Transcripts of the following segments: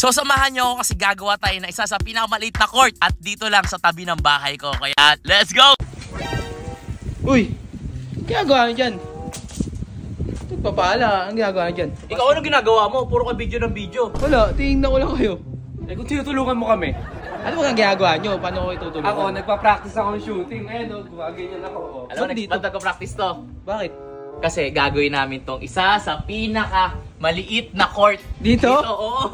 So samahan nyo ako kasi gagawa tayo na isa sa pinakamaliit na court at dito lang sa tabi ng bahay ko. Kaya let's go! Uy! Ginagawa nyo dyan? Papala, ang ginagawa nyo dyan? Ikaw ano ginagawa mo? Puro ka video ng video. Wala, tingnan ko lang kayo. Eh kung tinutulungan mo kami. Ano ba ang ginagawa nyo? Paano ko itutulungan? Ako, nagpa-practice ako ng shooting. Ayan o, gumaganyan ako. Alam mo, ba't nagpa-practice to? Bakit? Kasi gagawin namin tong isa sa pinaka maliit na court. Dito? Oo.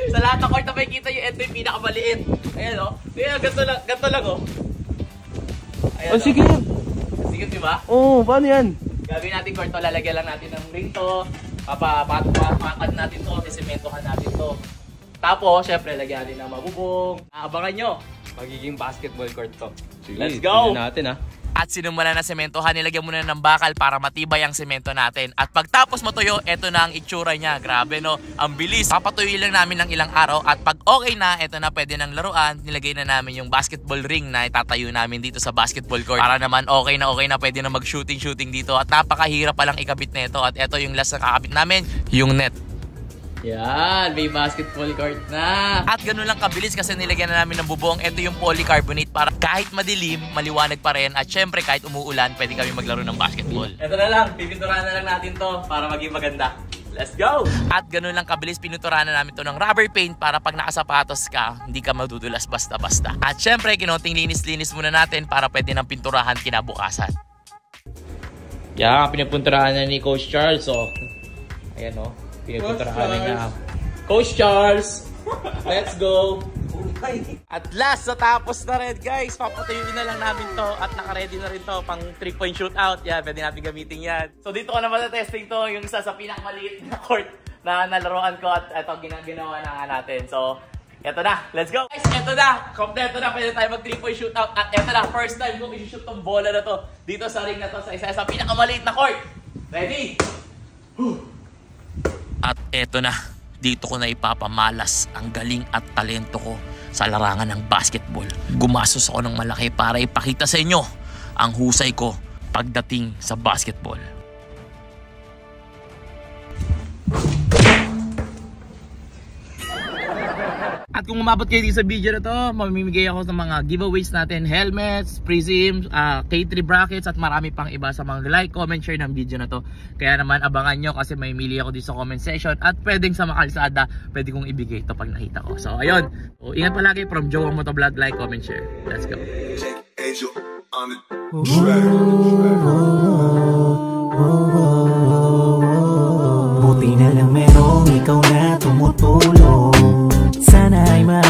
Sa lahat ng court na makikita nyo, ito yung pinaka maliit. Ayan o. Ayan, ganito lang o. Ayan, oh, sige. Sige, diba? Oo, paano yan? Gagawin natin court to, lalagyan lang natin ng ring to. Papapakad natin to, sisimentohan natin to. Tapos, syempre, lagyan natin ng mabubong. Abangan nyo. Magiging basketball court to. Let's go! Tingnan natin At sinumala na sementohan, nilagyan muna ng bakal para matibay ang semento natin. At pagtapos matuyo, eto na ang itsura niya. Grabe no, ang bilis. Papatuyo lang namin ng ilang araw at pag okay na, eto na pwede ng laruan. Nilagay na namin yung basketball ring na itatayo namin dito sa basketball court. Para naman okay na pwede na mag-shooting dito. At napakahirap palang ikabit nito. At eto yung last na kakabit namin, yung net. Yan, may basketball court na. At ganun lang kabilis kasi nilagyan na namin ng bubong. Ito yung polycarbonate para kahit madilim, maliwanag pa rin. At syempre kahit umuulan, pwede kami maglaro ng basketball. Ito na lang, pipinturahan na lang natin to para maging maganda. Let's go! At ganun lang kabilis, pinuturahan na namin to ng rubber paint para pag nakasapatos ka, hindi ka madudulas basta-basta. At syempre, kinonting linis-linis muna natin para pwede ng pinturahan kinabukasan. Yan, pinapinturahan na ni Coach Charles. Oh. Ayan oh. Pinagpuntrahan niya. Coach Charles! Let's go! At last, natapos na rin guys. Papatuyuin na lang namin to at naka-ready na rin to pang 3-point shootout. Yan, pwede natin gamitin yan. So dito ko naman na-testing to, yung isa sa pinakamaliit na court na nalaroan ko at ito ginawa na nga natin. So, eto na. Let's go! Guys, eto na. Kompleto na. Pwede tayo mag 3-point shootout. At eto na. First time ko i-shoot tong bola na to dito sa ring na to sa isa sa pinakamaliit na court. Ready? At eto na, dito ko na ipapamalas ang galing at talento ko sa larangan ng basketball. Gumastos ako ng malaki para ipakita sa inyo ang husay ko pagdating sa basketball. At kung umabot kayo dito sa video na to, mamimigay ako ng mga giveaways natin, helmets, prisms, K3 brackets at marami pang iba sa mga like, comment, share ng video na to. Kaya naman abangan nyo kasi may mili ako dito sa comment section at pwedeng sa makalsada, pwede kong ibigay ito pag nakita ko. So ayun, ingat palagi from Joe Motovlog, like, comment, share. Let's go. Buti na lang merong ikaw na tumutulong.